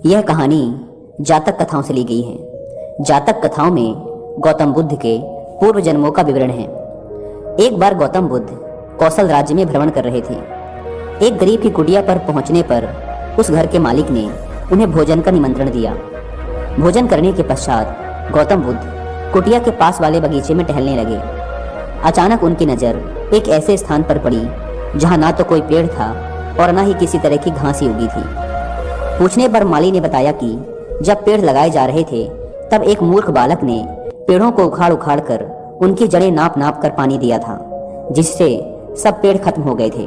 यह कहानी जातक कथाओं से ली गई है। जातक कथाओं में गौतम बुद्ध के पूर्व जन्मों का विवरण है। एक बार गौतम बुद्ध कौशल राज्य में भ्रमण कर रहे थे। एक गरीब की कुटिया पर पहुंचने पर उस घर के मालिक ने उन्हें भोजन का निमंत्रण दिया। भोजन करने के पश्चात गौतम बुद्ध कुटिया के पास वाले बगीचे में टहलने लगे। अचानक उनकी नज़र एक ऐसे स्थान पर पड़ी जहां ना तो कोई पेड़ था और ना ही किसी तरह की घास ही उगी थी। पूछने पर माली ने बताया कि जब पेड़ लगाए जा रहे थे तब एक मूर्ख बालक ने पेड़ों को उखाड़ उखाड़ कर उनकी जड़ें नाप नाप कर पानी दिया था, जिससे सब पेड़ खत्म हो गए थे।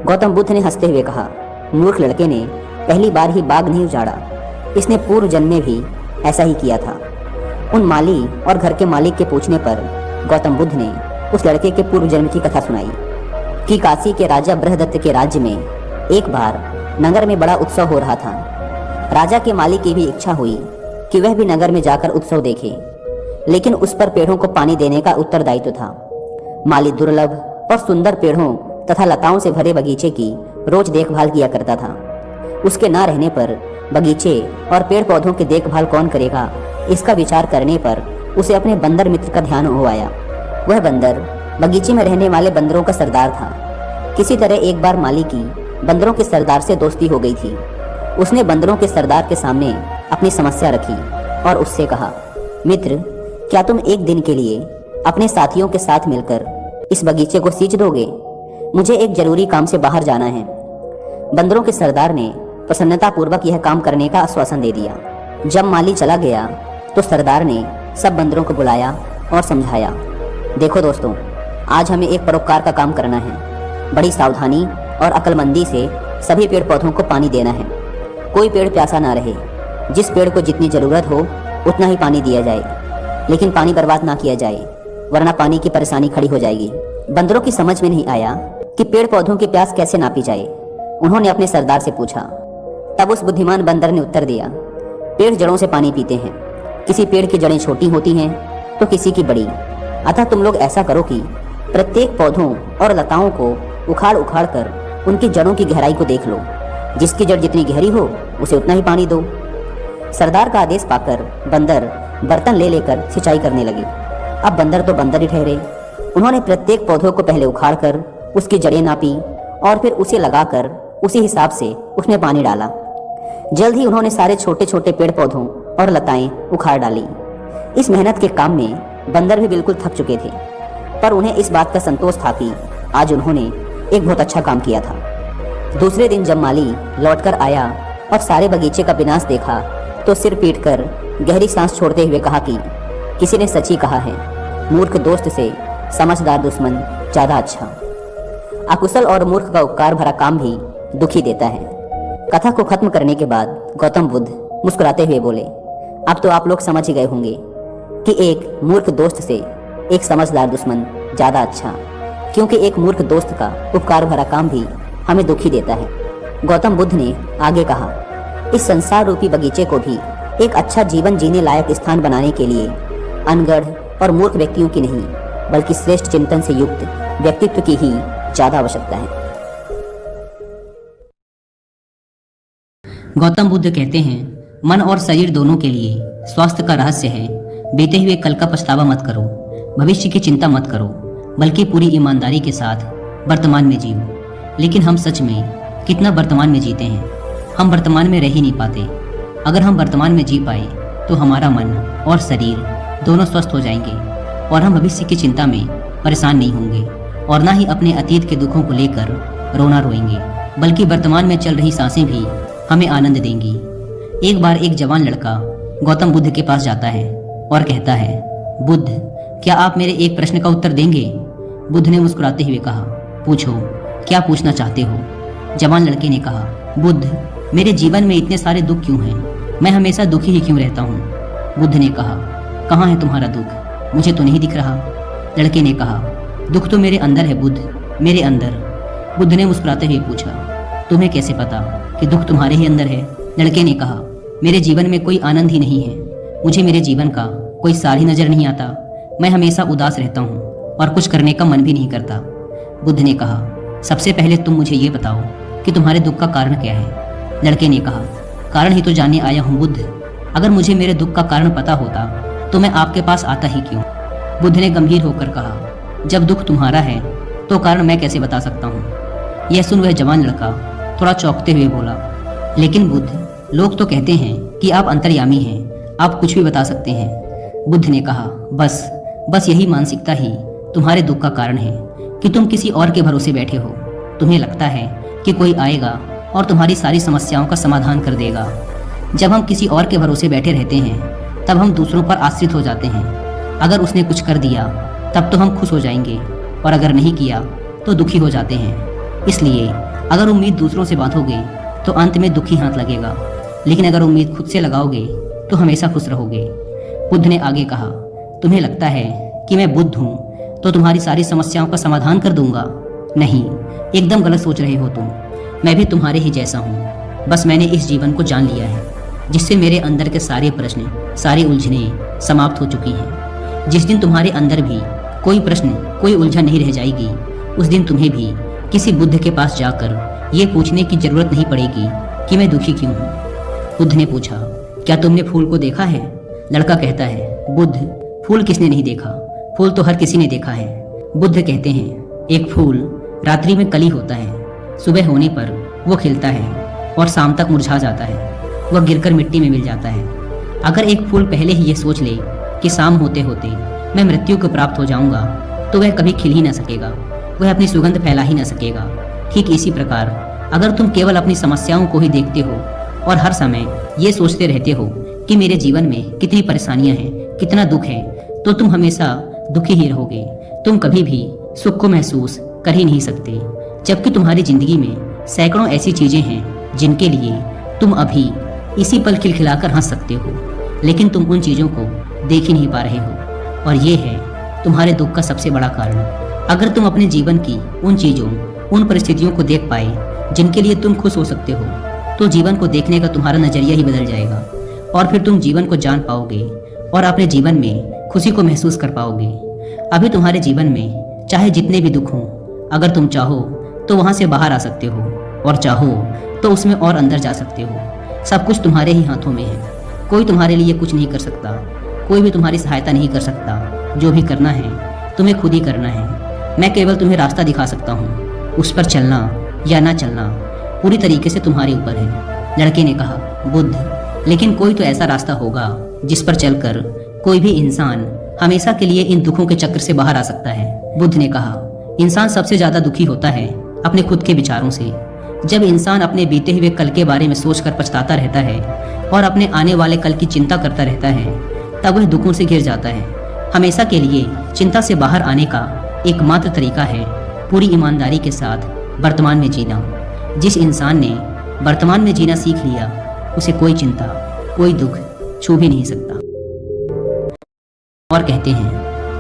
गौतम बुद्ध ने हंसते हुए कहा, मूर्ख लड़के ने पहली बार ही बाग नहीं उजाड़ा, इसने पूर्व जन्म में भी ऐसा ही किया था। उन माली और घर के मालिक के पूछने पर गौतम बुद्ध ने उस लड़के के पूर्व जन्म की कथा सुनाई कि काशी के राजा बृहदत्त के राज्य में एक बार नगर में बड़ा उत्सव हो रहा था। राजा के मालिक की भी इच्छा हुई कि वह भी नगर में जाकर उत्सव देखे, लेकिन उस पर पेड़ों को पानी देने का उत्तरदायित्व था। माली दुर्लभ और सुंदर पेड़ों तथा लताओं से भरे बगीचे की रोज देखभाल किया करता था। उसके ना रहने पर बगीचे और पेड़ पौधों की देखभाल कौन करेगा, इसका विचार करने पर उसे अपने बंदर मित्र का ध्यान हो आया। वह बंदर बगीचे में रहने वाले बंदरों का सरदार था। किसी तरह एक बार माली की बंदरों के सरदार से दोस्ती हो गई थी। उसने बंदरों के सरदार के सामने अपनी समस्या रखी और उससे कहा, मित्र, क्या तुम एक दिन के लिए अपने साथियों के साथ मिलकर इस बगीचे को सींच दोगे? मुझे एक जरूरी काम से बाहर जाना है। बंदरों के सरदार ने प्रसन्नता पूर्वक यह काम करने का आश्वासन दे दिया। जब माली चला गया तो सरदार ने सब बंदरों को बुलाया और समझाया, देखो दोस्तों, आज हमें एक परोपकार का काम करना है। बड़ी सावधानी और अक्लमंदी से सभी पेड़ पौधों को पानी देना है। कोई पेड़ प्यासा ना रहे। जिस पेड़ को जितनी ज़रूरत हो उतना ही पानी दिया जाए, लेकिन पानी बर्बाद ना किया जाए, वरना पानी की परेशानी खड़ी हो जाएगी। बंदरों की समझ में नहीं आया कि पेड़ पौधों की प्यास कैसे नापी जाए। उन्होंने अपने सरदार से पूछा। तब उस बुद्धिमान बंदर ने उत्तर दिया, पेड़ जड़ों से पानी पीते हैं। किसी पेड़ की जड़ें छोटी होती हैं तो किसी की बड़ी। अतः तुम लोग ऐसा करो कि प्रत्येक पौधों और लताओं को उखाड़ उखाड़ कर उनकी जड़ों की गहराई को देख लो। जिसकी जड़ जितनी गहरी हो उसे उतना ही पानी दो। सरदार का आदेश पाकर बंदर बर्तन ले लेकर सिंचाई करने लगे। अब बंदर तो बंदर ही ठहरे। उन्होंने प्रत्येक पौधों को पहले उखाड़ कर उसकी जड़ें नापी और फिर उसे लगाकर उसी हिसाब से उसमें पानी डाला। जल्द ही उन्होंने सारे छोटे छोटे पेड़ पौधों और लताएं उखाड़ डाली। इस मेहनत के काम में बंदर भी बिल्कुल थक चुके थे, पर उन्हें इस बात का संतोष था कि आज उन्होंने एक बहुत अच्छा काम किया था। दूसरे दिन जब माली लौटकर आया और सारे बगीचे का विनाश देखा तो सिर पीटकर गहरी सांस छोड़ते हुए कहा कि किसी ने सच ही कहा है, मूर्ख दोस्त से समझदार दुश्मन ज़्यादा अच्छा। अकुशल और मूर्ख का उपकार भरा काम भी दुखी देता है। कथा को खत्म करने के बाद गौतम बुद्ध मुस्कुराते हुए बोले, अब तो आप लोग समझ ही गए होंगे कि एक मूर्ख दोस्त से एक समझदार दुश्मन ज़्यादा अच्छा, क्योंकि एक मूर्ख दोस्त का उपकार भरा काम भी हमें दुखी देता है। गौतम बुद्ध ने आगे कहा, इस संसार रूपी बगीचे को भी एक अच्छा जीवन जीने लायक स्थान बनाने के लिए अनगढ़ और मूर्ख व्यक्तियों की नहीं, बल्कि श्रेष्ठ चिंतन से युक्त व्यक्तित्व की ही ज़्यादा आवश्यकता है। गौतम बुद्ध कहते हैं, मन और शरीर दोनों के लिए स्वास्थ्य का रहस्य है बीते हुए कल का पछतावा मत करो, भविष्य की चिंता मत करो, बल्कि पूरी ईमानदारी के साथ वर्तमान में जियो। लेकिन हम सच में कितना वर्तमान में जीते हैं? हम वर्तमान में रह ही नहीं पाते। अगर हम वर्तमान में जी पाए तो हमारा मन और शरीर दोनों स्वस्थ हो जाएंगे और हम भविष्य की चिंता में परेशान नहीं होंगे और ना ही अपने अतीत के दुखों को लेकर रोना रोएंगे, बल्कि वर्तमान में चल रही सांसें भी हमें आनंद देंगी। एक बार एक जवान लड़का गौतम बुद्ध के पास जाता है और कहता है, बुद्ध, क्या आप मेरे एक प्रश्न का उत्तर देंगे? बुद्ध ने मुस्कुराते हुए कहा, पूछो, क्या पूछना चाहते हो? जवान लड़के ने कहा, बुद्ध, मेरे जीवन में इतने सारे दुख क्यों हैं? मैं हमेशा दुखी ही क्यों रहता हूँ? बुद्ध ने कहा, कहाँ है तुम्हारा दुख? मुझे तो नहीं दिख रहा। लड़के ने कहा, दुख तो मेरे अंदर है बुद्ध, मेरे अंदर। बुद्ध ने मुस्कुराते हुए पूछा, तुम्हें कैसे पता कि दुख तुम्हारे ही अंदर है? लड़के ने कहा, मेरे जीवन में कोई आनंद ही नहीं है। मुझे मेरे जीवन का कोई सार ही नजर नहीं आता। मैं हमेशा उदास रहता हूँ और कुछ करने का मन भी नहीं करता। बुद्ध ने कहा, सबसे पहले तुम मुझे ये बताओ कि तुम्हारे दुख का कारण क्या है? लड़के ने कहा, कारण ही तो जानने आया हूँ बुद्ध। अगर मुझे मेरे दुख का कारण पता होता तो मैं आपके पास आता ही क्यों। बुद्ध ने गंभीर होकर कहा, जब दुख तुम्हारा है तो कारण मैं कैसे बता सकता हूँ। यह सुन वह जवान लड़का थोड़ा चौंकते हुए बोला, लेकिन बुद्ध, लोग तो कहते हैं कि आप अंतर्यामी हैं, आप कुछ भी बता सकते हैं। बुद्ध ने कहा, बस यही मानसिकता ही तुम्हारे दुख का कारण है कि तुम किसी और के भरोसे बैठे हो। तुम्हें लगता है कि कोई आएगा और तुम्हारी सारी समस्याओं का समाधान कर देगा। जब हम किसी और के भरोसे बैठे रहते हैं तब हम दूसरों पर आश्रित हो जाते हैं। अगर उसने कुछ कर दिया तब तो हम खुश हो जाएंगे, और अगर नहीं किया तो दुखी हो जाते हैं। इसलिए अगर उम्मीद दूसरों से बांधोगे तो अंत में दुखी हाथ लगेगा, लेकिन अगर उम्मीद खुद से लगाओगे तो हमेशा खुश रहोगे। बुद्ध ने आगे कहा, तुम्हें लगता है कि मैं बुद्ध हूँ तो तुम्हारी सारी समस्याओं का समाधान कर दूंगा? नहीं, एकदम गलत सोच रहे हो तुम। मैं भी तुम्हारे ही जैसा हूँ, बस मैंने इस जीवन को जान लिया है, जिससे मेरे अंदर के सारे प्रश्न, सारी उलझनें समाप्त हो चुकी हैं। जिस दिन तुम्हारे अंदर भी कोई प्रश्न, कोई उलझन नहीं रह जाएगी, उस दिन तुम्हें भी किसी बुद्ध के पास जाकर ये पूछने की जरूरत नहीं पड़ेगी कि मैं दुखी क्यों हूँ। बुद्ध ने पूछा, क्या तुमने फूल को देखा है? लड़का कहता है, बुद्ध, फूल किसने नहीं देखा? फूल तो हर किसी ने देखा है। बुद्ध कहते हैं, एक फूल रात्रि में कली होता है, सुबह होने पर वो खिलता है और शाम तक मुरझा जाता है, वह गिरकर मिट्टी में मिल जाता है। अगर एक फूल पहले ही ये सोच ले कि शाम होते होते मैं मृत्यु को प्राप्त हो जाऊंगा, तो वह कभी खिल ही ना सकेगा, वह अपनी सुगंध फैला ही ना सकेगा। ठीक इसी प्रकार अगर तुम केवल अपनी समस्याओं को ही देखते हो और हर समय ये सोचते रहते हो कि मेरे जीवन में कितनी परेशानियां हैं, कितना दुख है, तो तुम हमेशा दुखी ही रहोगे। तुम कभी भी सुख को महसूस कर ही नहीं सकते, जबकि तुम्हारी जिंदगी में सैकड़ों ऐसी चीजें हैं जिनके लिए तुम अभी इसी पल खिलखिलाकर हंस सकते हो, लेकिन तुम उन चीजों को देख ही नहीं पा रहे हो, और ये है तुम्हारे दुख का सबसे बड़ा कारण। अगर तुम अपने जीवन की उन चीजों, उन परिस्थितियों को देख पाए जिनके लिए तुम खुश हो सकते हो, तो जीवन को देखने का तुम्हारा नजरिया ही बदल जाएगा, और फिर तुम जीवन को जान पाओगे और अपने जीवन में खुशी को महसूस कर पाओगे। अभी तुम्हारे जीवन में चाहे जितने भी दुख हों, अगर तुम चाहो तो वहां से बाहर आ सकते हो, और चाहो तो उसमें और अंदर जा सकते हो। सब कुछ तुम्हारे ही हाथों में है। कोई तुम्हारे लिए कुछ नहीं कर सकता, कोई भी तुम्हारी सहायता नहीं कर सकता। जो भी करना है तुम्हें खुद ही करना है। मैं केवल तुम्हें रास्ता दिखा सकता हूँ, उस पर चलना या ना चलना पूरी तरीके से तुम्हारे ऊपर है। लड़के ने कहा, बुद्ध, लेकिन कोई तो ऐसा रास्ता होगा जिस पर चलकर कोई भी इंसान हमेशा के लिए इन दुखों के चक्र से बाहर आ सकता है। बुद्ध ने कहा, इंसान सबसे ज्यादा दुखी होता है अपने खुद के विचारों से। जब इंसान अपने बीते हुए कल के बारे में सोचकर पछताता रहता है और अपने आने वाले कल की चिंता करता रहता है, तब वह दुखों से घिर जाता है। हमेशा के लिए चिंता से बाहर आने का एकमात्र तरीका है पूरी ईमानदारी के साथ वर्तमान में जीना। जिस इंसान ने वर्तमान में जीना सीख लिया, उसे कोई चिंता, कोई दुख छू भी नहीं सकता। और कहते हैं,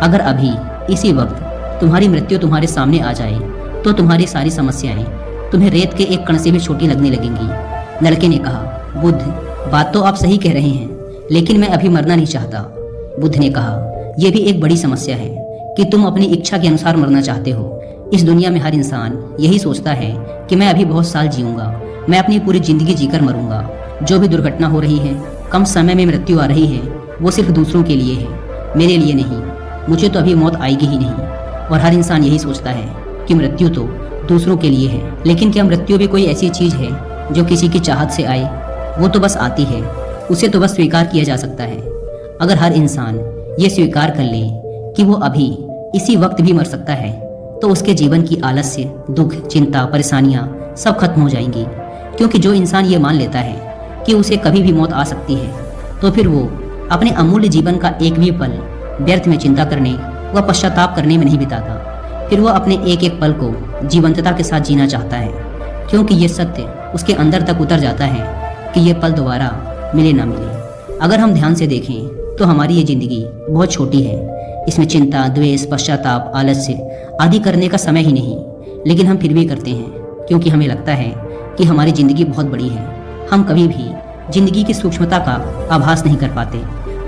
अगर अभी इसी वक्त तुम्हारी मृत्यु तुम्हारे सामने आ जाए तो तुम्हारी सारी समस्याएं तुम्हें रेत के एक कण से भी छोटी लगने लगेंगी। लड़के ने कहा, बुद्ध, बात तो आप सही कह रहे हैं, लेकिन मैं अभी मरना नहीं चाहता। बुद्ध ने कहा, यह भी एक बड़ी समस्या है कि तुम अपनी इच्छा के अनुसार मरना चाहते हो। इस दुनिया में हर इंसान यही सोचता है कि मैं अभी बहुत साल जीऊंगा, मैं अपनी पूरी जिंदगी जीकर मरूंगा। जो भी दुर्घटना हो रही है, कम समय में मृत्यु आ रही है, वो सिर्फ दूसरों के लिए है, मेरे लिए नहीं। मुझे तो अभी मौत आएगी ही नहीं। और हर इंसान यही सोचता है कि मृत्यु तो दूसरों के लिए है, लेकिन क्या मृत्यु भी कोई ऐसी चीज है जो किसी की चाहत से आए? वो तो बस आती है, उसे तो बस स्वीकार किया जा सकता है। अगर हर इंसान ये स्वीकार कर ले कि वो अभी इसी वक्त भी मर सकता है, तो उसके जीवन की आलस्य, दुख, चिंता, परेशानियां सब खत्म हो जाएंगी। क्योंकि जो इंसान ये मान लेता है कि उसे कभी भी मौत आ सकती है, तो फिर वो अपने अमूल्य जीवन का एक भी पल व्यर्थ में चिंता करने व पश्चाताप करने में नहीं बिताता। फिर वह अपने एक एक पल को जीवंतता के साथ जीना चाहता है, क्योंकि ये सत्य उसके अंदर तक उतर जाता है कि ये पल दोबारा मिले ना मिले। अगर हम ध्यान से देखें तो हमारी ये जिंदगी बहुत छोटी है। इसमें चिंता, द्वेष, पश्चाताप, आलस्य आदि करने का समय ही नहीं, लेकिन हम फिर भी करते हैं, क्योंकि हमें लगता है कि हमारी जिंदगी बहुत बड़ी है। हम कभी भी जिंदगी की सूक्ष्मता का आभास नहीं कर पाते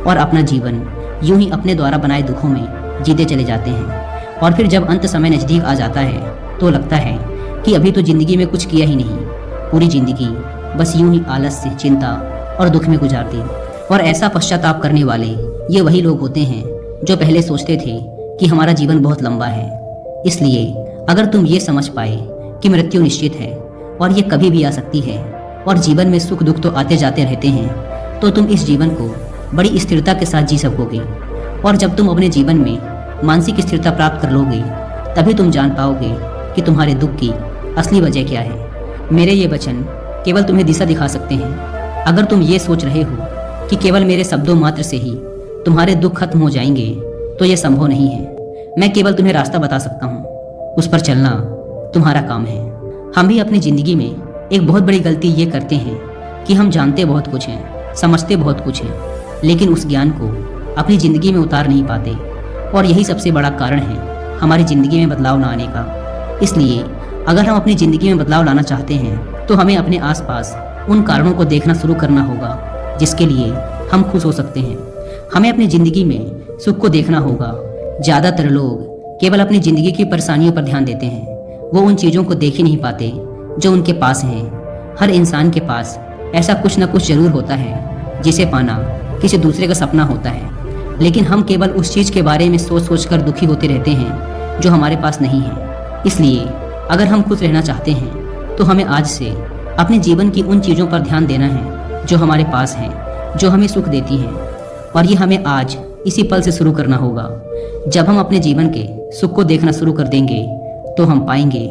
और अपना जीवन यूं ही अपने द्वारा बनाए दुखों में जीते चले जाते हैं। और फिर जब अंत समय नजदीक आ जाता है तो लगता है कि अभी तो जिंदगी में कुछ किया ही नहीं। पूरी जिंदगी बस यूं ही आलस्य, चिंता और दुख में गुजार दी। और ऐसा पश्चाताप करने वाले ये वही लोग होते हैं जो पहले सोचते थे कि हमारा जीवन बहुत लंबा है। इसलिए अगर तुम ये समझ पाए कि मृत्यु निश्चित है और ये कभी भी आ सकती है और जीवन में सुख दुख तो आते जाते रहते हैं, तो तुम इस जीवन को बड़ी स्थिरता के साथ जी सकोगे। और जब तुम अपने जीवन में मानसिक स्थिरता प्राप्त कर लोगे, तभी तुम जान पाओगे कि तुम्हारे दुख की असली वजह क्या है। मेरे ये वचन केवल तुम्हें दिशा दिखा सकते हैं। अगर तुम ये सोच रहे हो कि केवल मेरे शब्दों मात्र से ही तुम्हारे दुख खत्म हो जाएंगे, तो यह संभव नहीं है। मैं केवल तुम्हें रास्ता बता सकता हूँ, उस पर चलना तुम्हारा काम है। हम भी अपनी जिंदगी में एक बहुत बड़ी गलती ये करते हैं कि हम जानते बहुत कुछ हैं, समझते बहुत कुछ हैं, लेकिन उस ज्ञान को अपनी जिंदगी में उतार नहीं पाते। और यही सबसे बड़ा कारण है हमारी जिंदगी में बदलाव न आने का। इसलिए अगर हम अपनी जिंदगी में बदलाव लाना चाहते हैं, तो हमें अपने आसपास उन कारणों को देखना शुरू करना होगा जिसके लिए हम खुश हो सकते हैं। हमें अपनी जिंदगी में सुख को देखना होगा। ज़्यादातर लोग केवल अपनी जिंदगी की परेशानियों पर ध्यान देते हैं। वो उन चीज़ों को देख ही नहीं पाते जो उनके पास हैं। हर इंसान के पास ऐसा कुछ न कुछ जरूर होता है जिसे पाना किसी दूसरे का सपना होता है, लेकिन हम केवल उस चीज़ के बारे में सोच सोच कर दुखी होते रहते हैं जो हमारे पास नहीं है। इसलिए अगर हम खुश रहना चाहते हैं, तो हमें आज से अपने जीवन की उन चीज़ों पर ध्यान देना है जो हमारे पास हैं, जो हमें सुख देती हैं। और ये हमें आज इसी पल से शुरू करना होगा। जब हम अपने जीवन के सुख को देखना शुरू कर देंगे, तो हम पाएंगे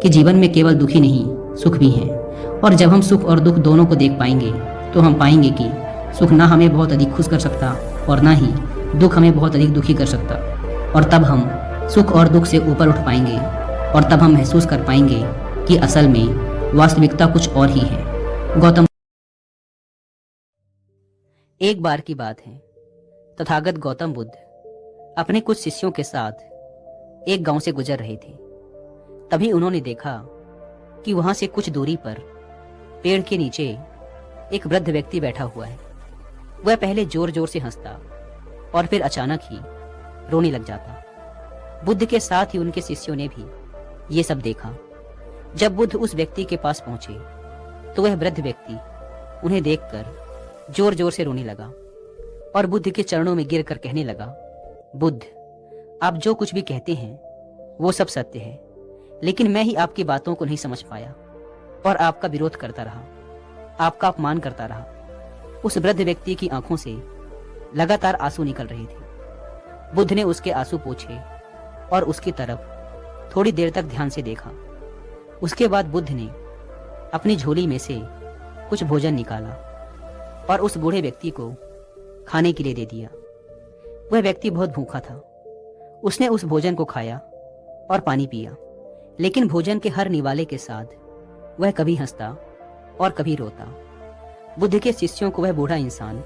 कि जीवन में केवल दुख ही नहीं, सुख भी हैं। और जब हम सुख और दुख दोनों को देख पाएंगे, तो हम पाएंगे कि सुख ना हमें बहुत अधिक खुश कर सकता और ना ही दुख हमें बहुत अधिक दुखी कर सकता। और तब हम सुख और दुख से ऊपर उठ पाएंगे, और तब हम महसूस कर पाएंगे कि असल में वास्तविकता कुछ और ही है। गौतम। एक बार की बात है, तथागत गौतम बुद्ध अपने कुछ शिष्यों के साथ एक गांव से गुजर रहे थे। तभी उन्होंने देखा कि वहां से कुछ दूरी पर पेड़ के नीचे एक वृद्ध व्यक्ति बैठा हुआ है। वह पहले जोर जोर से हंसता और फिर अचानक ही रोने लग जाता। बुद्ध के साथ ही उनके शिष्यों ने भी ये सब देखा। जब बुद्ध उस व्यक्ति के पास पहुंचे, तो वह वृद्ध व्यक्ति उन्हें देखकर जोर जोर से रोने लगा और बुद्ध के चरणों में गिरकर कहने लगा, बुद्ध, आप जो कुछ भी कहते हैं वो सब सत्य है, लेकिन मैं ही आपकी बातों को नहीं समझ पाया और आपका विरोध करता रहा, आपका अपमान करता रहा। उस वृद्ध व्यक्ति की आंखों से लगातार आंसू निकल रहे थे। बुद्ध ने उसके आंसू पोंछे और उसकी तरफ थोड़ी देर तक ध्यान से देखा। उसके बाद बुद्ध ने अपनी झोली में से कुछ भोजन निकाला और उस बूढ़े व्यक्ति को खाने के लिए दे दिया। वह व्यक्ति बहुत भूखा था। उसने उस भोजन को खाया और पानी पिया, लेकिन भोजन के हर निवाले के साथ वह कभी हंसता और कभी रोता। बुद्ध के शिष्यों को वह बूढ़ा इंसान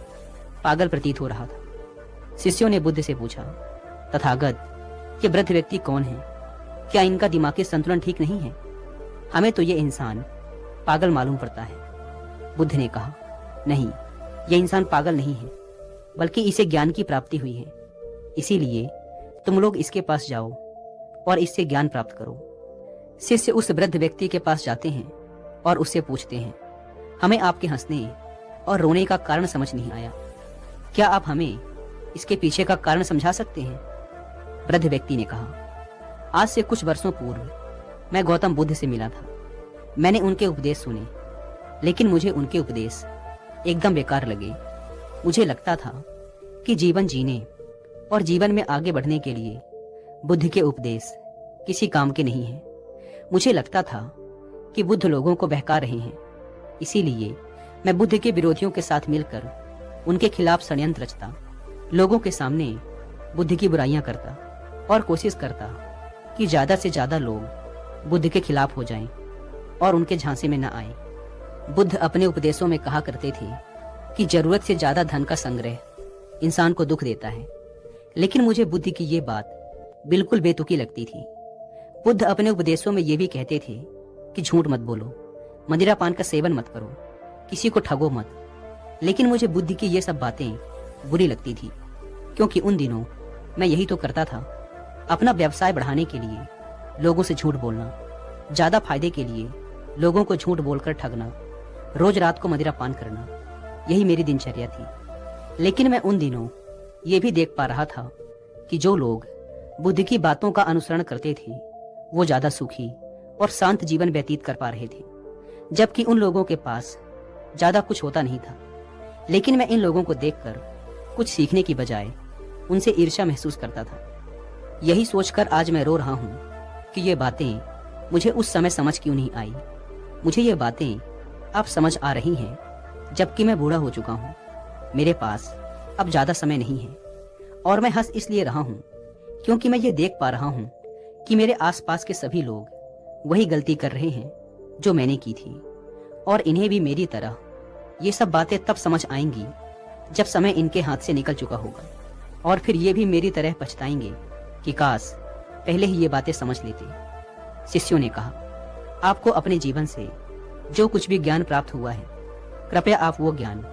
पागल प्रतीत हो रहा था। शिष्यों ने बुद्ध से पूछा, तथागत, ये वृद्ध व्यक्ति कौन है? क्या इनका दिमागी संतुलन ठीक नहीं है? हमें तो ये इंसान पागल मालूम पड़ता है। बुद्ध ने कहा, नहीं, यह इंसान पागल नहीं है, बल्कि इसे ज्ञान की प्राप्ति हुई है। इसीलिए तुम लोग इसके पास जाओ और इससे ज्ञान प्राप्त करो। शिष्य उस वृद्ध व्यक्ति के पास जाते हैं और उससे पूछते हैं, हमें आपके हंसने और रोने का कारण समझ नहीं आया। क्या आप हमें इसके पीछे का कारण समझा सकते हैं? वृद्ध व्यक्ति ने कहा, आज से कुछ वर्षों पूर्व मैं गौतम बुद्ध से मिला था। मैंने उनके उपदेश सुने, लेकिन मुझे उनके उपदेश एकदम बेकार लगे। मुझे लगता था कि जीवन जीने और जीवन में आगे बढ़ने के लिए बुद्ध के उपदेश किसी काम के नहीं हैं। मुझे लगता था कि बुद्ध लोगों को बहका रहे हैं। इसीलिए मैं बुद्ध के विरोधियों के साथ मिलकर उनके खिलाफ षड्यंत्र रचता, लोगों के सामने बुद्ध की बुराइयां करता और कोशिश करता कि ज्यादा से ज्यादा लोग बुद्ध के खिलाफ हो जाएं और उनके झांसे में न आए। बुद्ध अपने उपदेशों में कहा करते थे कि जरूरत से ज्यादा धन का संग्रह इंसान को दुख देता है, लेकिन मुझे बुद्ध की ये बात बिल्कुल बेतुकी लगती थी। बुद्ध अपने उपदेशों में ये भी कहते थे कि झूठ मत बोलो, मदिरा पान का सेवन मत करो, किसी को ठगो मत। लेकिन मुझे बुद्ध की ये सब बातें बुरी लगती थी, क्योंकि उन दिनों मैं यही तो करता था। अपना व्यवसाय बढ़ाने के लिए लोगों से झूठ बोलना, ज्यादा फायदे के लिए लोगों को झूठ बोलकर ठगना, रोज रात को मदिरा पान करना, यही मेरी दिनचर्या थी। लेकिन मैं उन दिनों ये भी देख पा रहा था कि जो लोग बुद्ध की बातों का अनुसरण करते थे वो ज्यादा सुखी और शांत जीवन व्यतीत कर पा रहे थे, जबकि उन लोगों के पास ज्यादा कुछ होता नहीं था। लेकिन मैं इन लोगों को देखकर कुछ सीखने की बजाय उनसे ईर्ष्या महसूस करता था। यही सोचकर आज मैं रो रहा हूं कि ये बातें मुझे उस समय समझ क्यों नहीं आई। मुझे ये बातें अब समझ आ रही हैं, जबकि मैं बूढ़ा हो चुका हूं। मेरे पास अब ज्यादा समय नहीं है और मैं हंस इसलिए रहा हूं क्योंकि मैं ये देख पा रहा हूं कि मेरे आसपास के सभी लोग वही गलती कर रहे हैं जो मैंने की थी, और इन्हें भी मेरी तरह ये सब बातें तब समझ आएंगी जब समय इनके हाथ से निकल चुका होगा, और फिर ये भी मेरी तरह पछताएंगे कि काश पहले ही ये बातें समझ लेते। शिष्यों ने कहा, आपको अपने जीवन से जो कुछ भी ज्ञान प्राप्त हुआ है, कृपया आप वो ज्ञान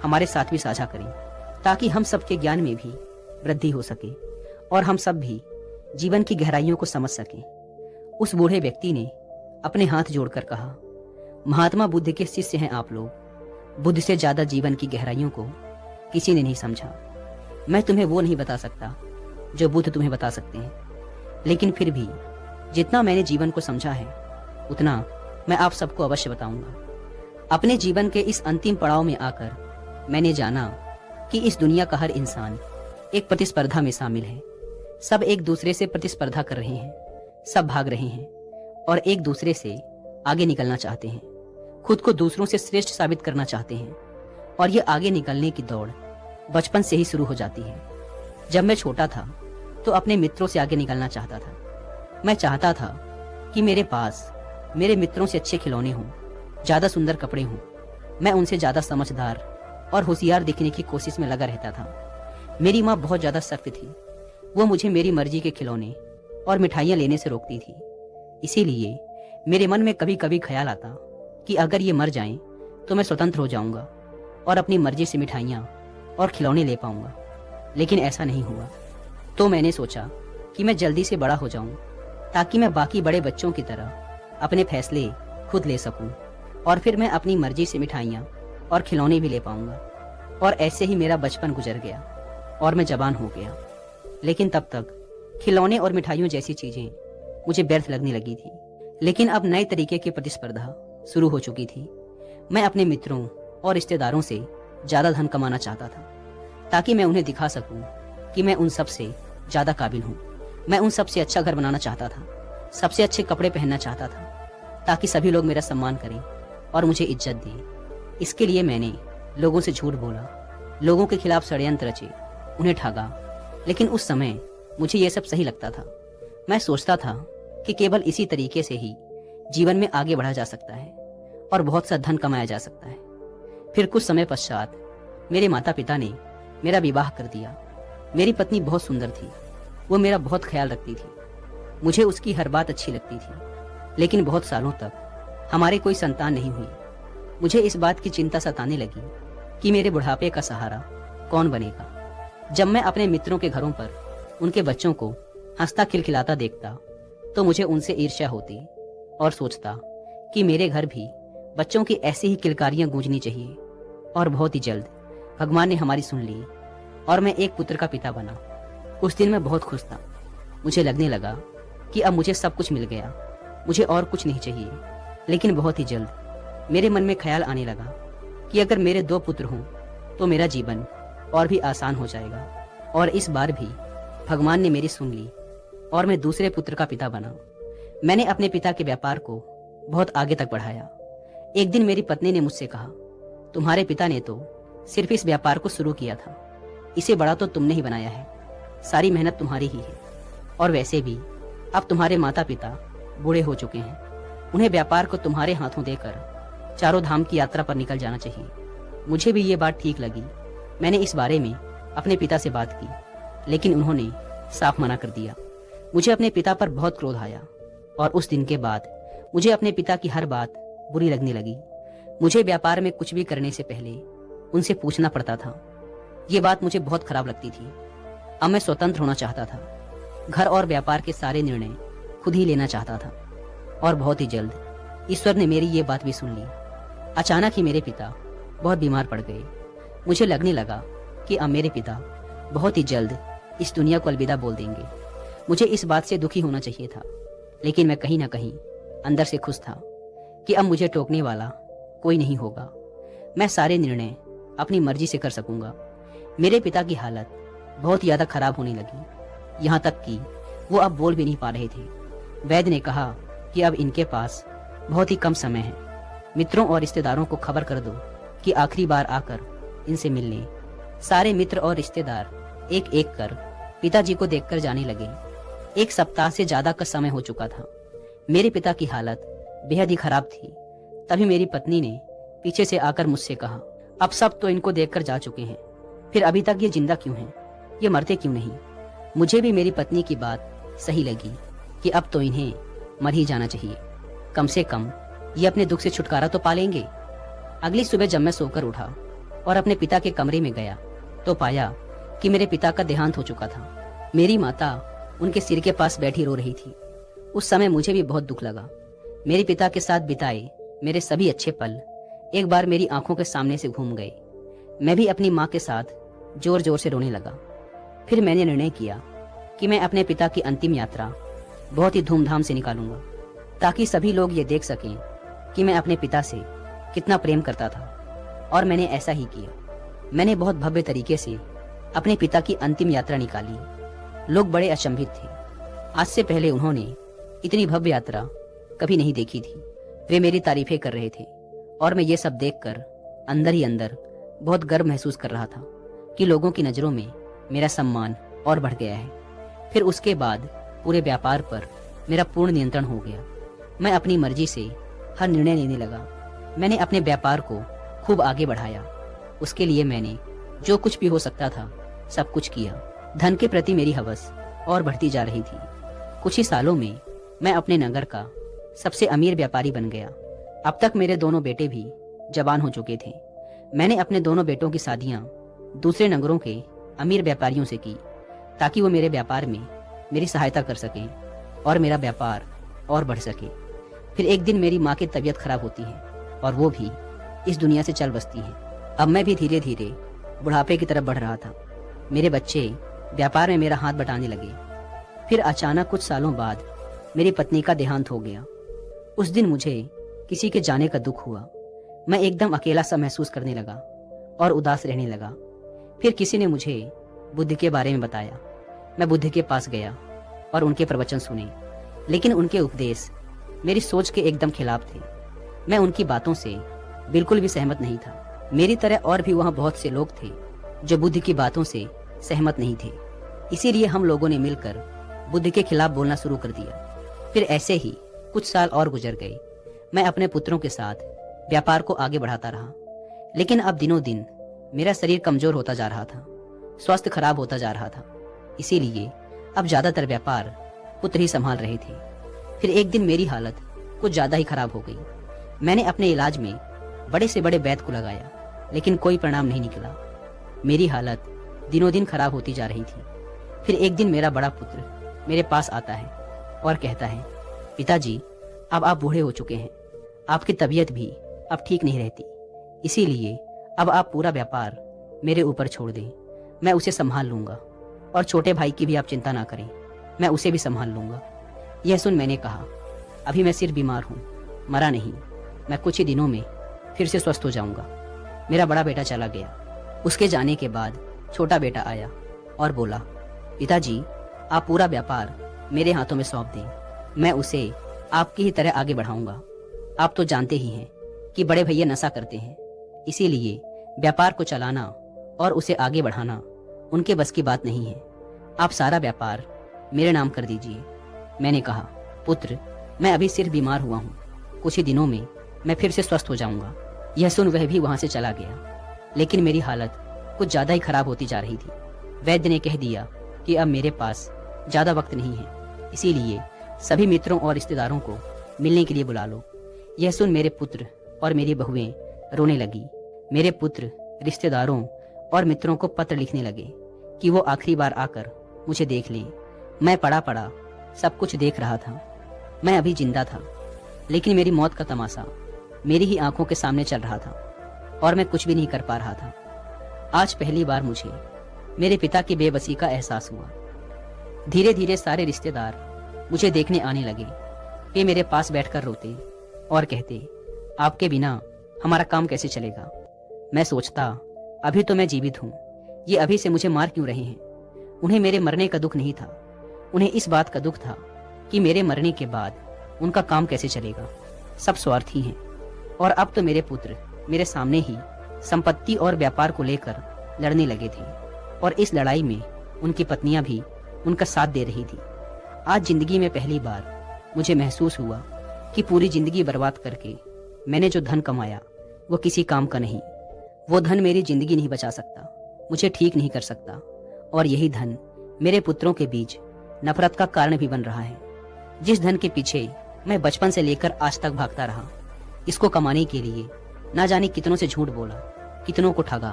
हमारे साथ भी साझा करें, ताकि हम सबके ज्ञान में भी वृद्धि हो सके और हम सब भी जीवन की गहराइयों को समझ सकें। उस बूढ़े व्यक्ति ने अपने हाथ जोड़कर कहा, महात्मा बुद्ध के शिष्य हैं आप लोग। बुद्ध से ज्यादा जीवन की गहराइयों को किसी ने नहीं समझा। मैं तुम्हें वो नहीं बता सकता जो बुद्ध तुम्हें बता सकते हैं, लेकिन फिर भी जितना मैंने जीवन को समझा है उतना मैं आप सबको अवश्य बताऊंगा। अपने जीवन के इस अंतिम पड़ाव में आकर मैंने जाना कि इस दुनिया का हर इंसान एक प्रतिस्पर्धा में शामिल है। सब एक दूसरे से प्रतिस्पर्धा कर रहे हैं, सब भाग रहे हैं और एक दूसरे से आगे निकलना चाहते हैं, खुद को दूसरों से श्रेष्ठ साबित करना चाहते हैं। और ये आगे निकलने की दौड़ बचपन से ही शुरू हो जाती है। जब मैं छोटा था तो अपने मित्रों से आगे निकलना चाहता था। मैं चाहता था कि मेरे पास मेरे मित्रों से अच्छे खिलौने हों, ज्यादा सुंदर कपड़े हों। मैं उनसे ज्यादा समझदार और होशियार दिखने की कोशिश में लगा रहता था। मेरी माँ बहुत ज्यादा सख्त थी। वो मुझे मेरी मर्जी के खिलौने और मिठाइयाँ लेने से रोकती थी। इसीलिए मेरे मन में कभी कभी ख्याल आता कि अगर ये मर जाएं तो मैं स्वतंत्र हो जाऊंगा और अपनी मर्जी से मिठाइयाँ और खिलौने ले पाऊंगा। लेकिन ऐसा नहीं हुआ। तो मैंने सोचा कि मैं जल्दी से बड़ा हो जाऊं ताकि मैं बाकी बड़े बच्चों की तरह अपने फैसले खुद ले सकूं, और फिर मैं अपनी मर्जी से मिठाइयाँ और खिलौने भी ले पाऊंगा। और ऐसे ही मेरा बचपन गुजर गया और मैं जवान हो गया। लेकिन तब तक खिलौने और मिठाइयों जैसी चीजें मुझे व्यर्थ लगने लगी थी। लेकिन अब नए तरीके की प्रतिस्पर्धा शुरू हो चुकी थी। मैं अपने मित्रों और रिश्तेदारों से ज्यादा धन कमाना चाहता था ताकि मैं उन्हें दिखा सकूं कि मैं उन सब से ज्यादा काबिल हूं। मैं उन सब से अच्छा घर बनाना चाहता था, सबसे अच्छे कपड़े पहनना चाहता था ताकि सभी लोग मेरा सम्मान करें और मुझे इज्जत दें। इसके लिए मैंने लोगों से झूठ बोला, लोगों के खिलाफ षड्यंत्र रचे, उन्हें ठगा। लेकिन उस समय मुझे यह सब सही लगता था। मैं सोचता था कि केवल इसी तरीके से ही जीवन में आगे बढ़ा जा सकता है और बहुत सा धन कमाया जा सकता है। फिर कुछ समय पश्चात मेरे माता पिता ने मेरा विवाह कर दिया। मेरी पत्नी बहुत सुंदर थी। वो मेरा बहुत ख्याल रखती थी। मुझे उसकी हर बात अच्छी लगती थी। लेकिन बहुत सालों तक हमारे कोई संतान नहीं हुई। मुझे इस बात की चिंता सताने लगी कि मेरे बुढ़ापे का सहारा कौन बनेगा। जब मैं अपने मित्रों के घरों पर उनके बच्चों को हंसता खिलखिलाता देखता तो मुझे उनसे ईर्ष्या होती और सोचता कि मेरे घर भी बच्चों की ऐसी ही किलकारियां गूंजनी चाहिए। और बहुत ही जल्द भगवान ने हमारी सुन ली और मैं एक पुत्र का पिता बना। उस दिन मैं बहुत खुश था। मुझे लगने लगा कि अब मुझे सब कुछ मिल गया, मुझे और कुछ नहीं चाहिए। लेकिन बहुत ही जल्द मेरे मन में ख्याल आने लगा कि अगर मेरे 2 पुत्र हों तो मेरा जीवन और भी आसान हो जाएगा। और इस बार भी भगवान ने मेरी सुन ली और मैं दूसरे पुत्र का पिता बना। मैंने अपने पिता के व्यापार को बहुत आगे तक बढ़ाया। एक दिन मेरी पत्नी ने मुझसे कहा, तुम्हारे पिता ने तो सिर्फ इस व्यापार को शुरू किया था, इसे बड़ा तो तुमने ही बनाया है, सारी मेहनत तुम्हारी ही है। और वैसे भी अब तुम्हारे माता पिता बूढ़े हो चुके हैं, उन्हें व्यापार को तुम्हारे हाथों देकर चारों धाम की यात्रा पर निकल जाना चाहिए। मुझे भी ये बात ठीक लगी। मैंने इस बारे में अपने पिता से बात की, लेकिन उन्होंने साफ मना कर दिया। मुझे अपने पिता पर बहुत क्रोध आया और उस दिन के बाद मुझे अपने पिता की हर बात बुरी लगने लगी। मुझे व्यापार में कुछ भी करने से पहले उनसे पूछना पड़ता था। ये बात मुझे बहुत खराब लगती थी। अब मैं स्वतंत्र होना चाहता था, घर और व्यापार के सारे निर्णय खुद ही लेना चाहता था। और बहुत ही जल्द ईश्वर ने मेरी ये बात भी सुन ली। अचानक ही मेरे पिता बहुत बीमार पड़ गए। मुझे लगने लगा कि अब मेरे पिता बहुत ही जल्द इस दुनिया को अलविदा बोल देंगे। मुझे इस बात से दुखी होना चाहिए था, लेकिन मैं कहीं ना कहीं अंदर से खुश था कि अब मुझे टोकने वाला कोई नहीं होगा। मैं सारे निर्णय अपनी मर्जी से कर सकूंगा। मेरे पिता की हालत बहुत ज़्यादा खराब होने लगी, यहाँ तक कि वो अब बोल भी नहीं पा रहे थे। वैद्य ने कहा कि अब इनके पास बहुत ही कम समय है। मित्रों और रिश्तेदारों को खबर कर दो कि आखिरी बार आकर इनसे मिल लें। सारे मित्र और रिश्तेदार एक एक कर पिताजी को देखकर जाने लगे। 1 सप्ताह से ज्यादा का समय हो चुका था। मेरे पिता की हालत बेहद ही खराब थी। तभी मेरी पत्नी ने पीछे से आकर मुझसे कहा, अब सब तो इनको देखकर जा चुके हैं, फिर अभी तक ये जिंदा क्यों हैं? ये मरते क्यों नहीं? मुझे भी मेरी पत्नी की बात सही लगी कि अब तो इन्हें मर ही जाना चाहिए। कम से कम ये अपने दुख से छुटकारा तो पा लेंगे। अगली सुबह जब मैं सोकर उठा और अपने पिता के कमरे में गया तो पाया कि मेरे पिता का देहांत हो चुका था। मेरी माता उनके सिर के पास बैठी रो रही थी। उस समय मुझे भी बहुत दुख लगा। मेरे पिता के साथ बिताए मेरे सभी अच्छे पल एक बार मेरी आंखों के सामने से घूम गए। मैं भी अपनी माँ के साथ जोर जोर से रोने लगा। फिर मैंने निर्णय किया कि मैं अपने पिता की अंतिम यात्रा बहुत ही धूमधाम से निकालूंगा, ताकि सभी लोग ये देख सकें कि मैं अपने पिता से कितना प्रेम करता था। और मैंने ऐसा ही किया। मैंने बहुत भव्य तरीके से अपने पिता की अंतिम यात्रा निकाली। लोग बड़े अचंभित थे। आज से पहले उन्होंने इतनी भव्य यात्रा कभी नहीं देखी थी। वे मेरी तारीफें कर रहे थे और मैं ये सब देखकर अंदर ही अंदर बहुत गर्व महसूस कर रहा था कि लोगों की नजरों में मेरा सम्मान और बढ़ गया है। फिर उसके बाद पूरे व्यापार पर मेरा पूर्ण नियंत्रण हो गया। मैं अपनी मर्जी से हर निर्णय लेने लगा। मैंने अपने व्यापार को खूब आगे बढ़ाया। उसके लिए मैंने जो कुछ भी हो सकता था सब कुछ किया। धन के प्रति मेरी हवस और बढ़ती जा रही थी। कुछ ही सालों में मैं अपने नगर का सबसे अमीर व्यापारी बन गया। अब तक मेरे दोनों बेटे भी जवान हो चुके थे। मैंने अपने दोनों बेटों की शादियां दूसरे नगरों के अमीर व्यापारियों से की, ताकि वो मेरे व्यापार में मेरी सहायता कर सकें और मेरा व्यापार और बढ़ सके। फिर एक दिन मेरी माँ की तबीयत खराब होती है और वो भी इस दुनिया से चल बसती है। अब मैं भी धीरे धीरे बुढ़ापे की तरफ बढ़ रहा था। मेरे बच्चे व्यापार में मेरा हाथ बटाने लगे। फिर अचानक कुछ सालों बाद मेरी पत्नी का देहांत हो गया। उस दिन मुझे किसी के जाने का दुख हुआ। मैं एकदम अकेला सा महसूस करने लगा और उदास रहने लगा। फिर किसी ने मुझे बुद्ध के बारे में बताया। मैं बुद्ध के पास गया और उनके प्रवचन सुने, लेकिन उनके उपदेश मेरी सोच के एकदम खिलाफ थे। मैं उनकी बातों से बिल्कुल भी सहमत नहीं था। मेरी तरह और भी वहाँ बहुत से लोग थे जो बुद्ध की बातों से सहमत नहीं थे। इसीलिए हम लोगों ने मिलकर बुद्ध के खिलाफ बोलना शुरू कर दिया। फिर ऐसे ही कुछ साल और गुजर गए। मैं अपने पुत्रों के साथ व्यापार को आगे बढ़ाता रहा, लेकिन अब दिनों दिन मेरा शरीर कमजोर होता जा रहा था, स्वास्थ्य खराब होता जा रहा था। इसीलिए अब ज्यादातर व्यापार पुत्र ही संभाल रहे थे। फिर एक दिन मेरी हालत कुछ ज्यादा ही खराब हो गई। मैंने अपने इलाज में बड़े से बड़े वैद्य को लगाया, लेकिन कोई परिणाम नहीं निकला। मेरी हालत दिनों दिन खराब होती जा रही थी। फिर एक दिन मेरा बड़ा पुत्र मेरे पास आता है और कहता है, पिताजी, अब आप बूढ़े हो चुके हैं, आपकी तबीयत भी अब ठीक नहीं रहती, इसीलिए अब आप पूरा व्यापार मेरे ऊपर छोड़ दें। मैं उसे संभाल लूंगा और छोटे भाई की भी आप चिंता ना करें, मैं उसे भी संभाल लूंगा। यह सुन मैंने कहा, अभी मैं सिर्फ बीमार हूँ, मरा नहीं। मैं कुछ ही दिनों में फिर से स्वस्थ हो जाऊंगा। मेरा बड़ा बेटा चला गया। उसके जाने के बाद छोटा बेटा आया और बोला, पिताजी, आप पूरा व्यापार मेरे हाथों में सौंप दें, मैं उसे आपकी ही तरह आगे बढ़ाऊंगा। आप तो जानते ही हैं कि बड़े भैया नशा करते हैं, इसीलिए व्यापार को चलाना और उसे आगे बढ़ाना उनके बस की बात नहीं है। आप सारा व्यापार मेरे नाम कर दीजिए। मैंने कहा, पुत्र, मैं अभी सिर्फ बीमार हुआ हूँ, कुछ ही दिनों में मैं फिर से स्वस्थ हो जाऊंगा। यह सुन वह भी वहां से चला गया। लेकिन मेरी हालत कुछ ज्यादा ही खराब होती जा रही थी। वैद्य ने कह दिया कि अब मेरे पास ज्यादा वक्त नहीं है, इसीलिए सभी मित्रों और रिश्तेदारों को मिलने के लिए बुला लो। यह सुन मेरे पुत्र और मेरी बहुएं रोने लगी। मेरे पुत्र रिश्तेदारों और मित्रों को पत्र लिखने लगे कि वो आखिरी बार आकर मुझे देख लें। मैं पड़ा पड़ा सब कुछ देख रहा था। मैं अभी जिंदा था, लेकिन मेरी मौत का तमाशा मेरी ही आंखों के सामने चल रहा था और मैं कुछ भी नहीं कर पा रहा था। आज पहली बार मुझे मेरे पिता की बेबसी का एहसास हुआ। धीरे धीरे सारे रिश्तेदार मुझे देखने आने लगे। वे मेरे पास बैठकर रोते और कहते, आपके बिना हमारा काम कैसे चलेगा। मैं सोचता, अभी तो मैं जीवित हूँ, ये अभी से मुझे मार क्यों रहे हैं। उन्हें मेरे मरने का दुख नहीं था, उन्हें इस बात का दुख था कि मेरे मरने के बाद उनका काम कैसे चलेगा। सब स्वार्थी हैं और अब तो मेरे पुत्र मेरे सामने ही संपत्ति और व्यापार को लेकर लड़ने लगे थे और इस लड़ाई में उनकी पत्नियां भी उनका साथ दे रही थी। आज जिंदगी में पहली बार मुझे महसूस हुआ कि पूरी जिंदगी बर्बाद करके मैंने जो धन कमाया वो किसी काम का नहीं। वो धन मेरी जिंदगी नहीं बचा सकता, मुझे ठीक नहीं कर सकता, और यही धन मेरे पुत्रों के बीच नफरत का कारण भी बन रहा है। जिस धन के पीछे मैं बचपन से लेकर आज तक भागता रहा, इसको कमाने के लिए ना जाने कितनों से झूठ बोला, कितनों को ठगा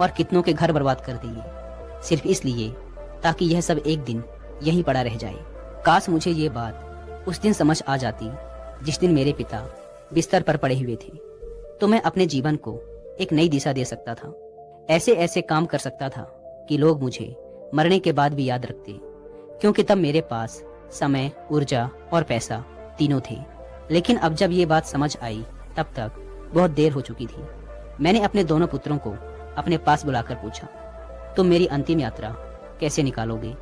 और कितनों के घर बर्बाद कर दिए, सिर्फ इसलिए ताकि यह सब एक दिन यहीं पड़ा रह जाए। काश मुझे ये बात उस दिन समझ आ जाती जिस दिन मेरे पिता बिस्तर पर पड़े हुए थे, तो मैं अपने जीवन को एक नई दिशा दे सकता था। ऐसे ऐसे काम कर सकता था कि लोग मुझे मरने के बाद भी याद रखते, क्योंकि तब मेरे पास समय, ऊर्जा और पैसा तीनों थे। लेकिन अब जब ये बात समझ आई तब तक बहुत देर हो चुकी थी। मैंने अपने दोनों पुत्रों को अपने पास बुलाकर पूछा, तुम मेरी अंतिम यात्रा कैसे निकालोगे।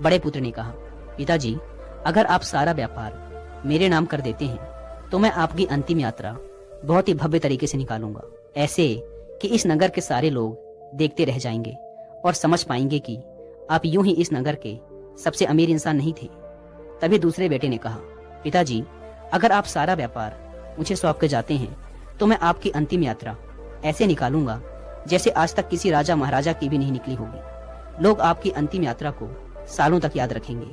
बड़े पुत्र ने कहा, पिताजी, अगर आप सारा व्यापार मेरे नाम कर देते हैं तो मैं आपकी अंतिम यात्रा बहुत ही भव्य तरीके से निकालूंगा, ऐसे कि इस नगर के सारे लोग देखते रह जाएंगे और समझ पाएंगे कि आप यूं ही इस नगर के सबसे अमीर इंसान नहीं थे। तभी दूसरे बेटे ने कहा, पिताजी, अगर आप सारा व्यापार मुझे सौंप के जाते हैं तो मैं आपकी अंतिम यात्रा ऐसे निकालूंगा जैसे आज तक किसी राजा महाराजा की भी नहीं निकली होगी। लोग आपकी अंतिम यात्रा को सालों तक याद रखेंगे।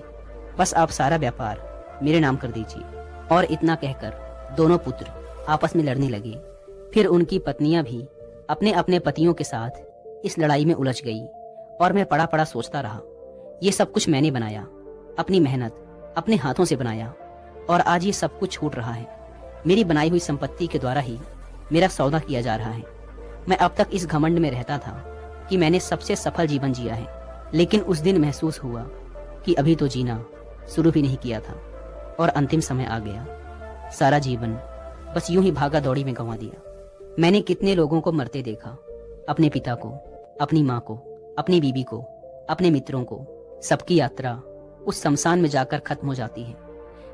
बस आप सारा व्यापार मेरे नाम कर दीजिए। और इतना कहकर दोनों पुत्र आपस में लड़ने लगे। फिर उनकी पत्नियां भी अपने अपने पतियों के साथ इस लड़ाई में उलझ गई और मैं पड़ा पड़ा सोचता रहा, ये सब कुछ मैंने बनाया, अपनी मेहनत अपने हाथों से बनाया, और आज ये सब कुछ छूट रहा है। मेरी बनाई हुई संपत्ति के द्वारा ही मेरा सौदा किया जा रहा है। मैं अब तक इस घमंड में रहता था कि मैंने सबसे सफल जीवन जिया है, लेकिन उस दिन महसूस हुआ कि अभी तो जीना शुरू भी नहीं किया था और अंतिम समय आ गया। सारा जीवन बस यूं ही भागा दौड़ी में गंवा दिया। मैंने कितने लोगों को मरते देखा, अपने पिता को, अपनी माँ को, अपनी बीबी को, अपने मित्रों को। सबकी यात्रा उस शमशान में जाकर खत्म हो जाती है।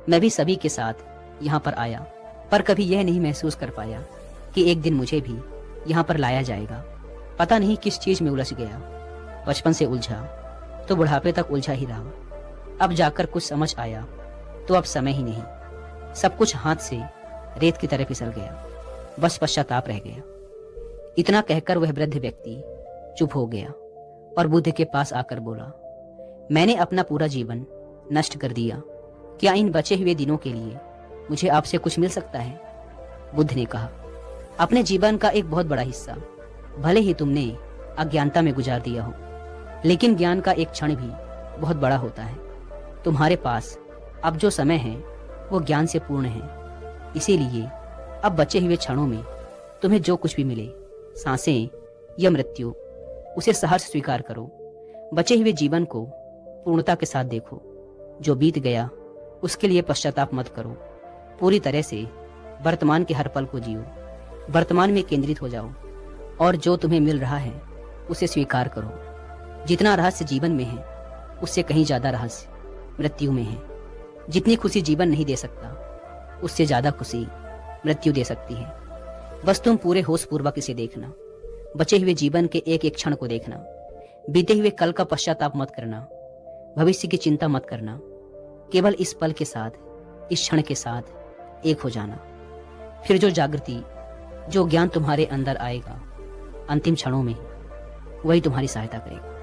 मैं भी सभी के साथ यहाँ पर आया, पर कभी यह नहीं महसूस कर पाया कि एक दिन मुझे भी यहाँ पर लाया जाएगा। पता नहीं किस चीज में उलझ गया, बचपन से उलझा तो बुढ़ापे तक उलझा ही रहा। अब जाकर कुछ समझ आया तो अब समय ही नहीं, सब कुछ हाथ से रेत की तरह फिसल गया, बस पश्चाताप रह गया। इतना कहकर वह वृद्ध व्यक्ति चुप हो गया और बुद्ध के पास आकर बोला, मैंने अपना पूरा जीवन नष्ट कर दिया, क्या इन बचे हुए दिनों के लिए मुझे आपसे कुछ मिल सकता है। बुद्ध ने कहा, अपने जीवन का एक बहुत बड़ा हिस्सा भले ही तुमने अज्ञानता में गुजार दिया हो, लेकिन ज्ञान का एक क्षण भी बहुत बड़ा होता है। तुम्हारे पास अब जो समय है वो ज्ञान से पूर्ण है, इसीलिए अब बचे हुए क्षणों में तुम्हें जो कुछ भी मिले, सांसें या मृत्यु, उसे सहर्ष स्वीकार करो। बचे हुए जीवन को पूर्णता के साथ देखो। जो बीत गया उसके लिए पश्चाताप मत करो। पूरी तरह से वर्तमान के हर पल को जियो, वर्तमान में केंद्रित हो जाओ और जो तुम्हें मिल रहा है उसे स्वीकार करो। जितना रहस्य जीवन में है उससे कहीं ज्यादा रहस्य मृत्यु में है। जितनी खुशी जीवन नहीं दे सकता उससे ज्यादा खुशी मृत्यु दे सकती है। बस तुम पूरे होश पूर्वक इसे देखना, बचे हुए जीवन के एक एक क्षण को देखना। बीते हुए कल का पश्चाताप मत करना, भविष्य की चिंता मत करना। केवल इस पल के साथ, इस क्षण के साथ एक हो जाना। फिर जो जागृति, जो ज्ञान तुम्हारे अंदर आएगा अंतिम क्षणों में, वही तुम्हारी सहायता करेगा।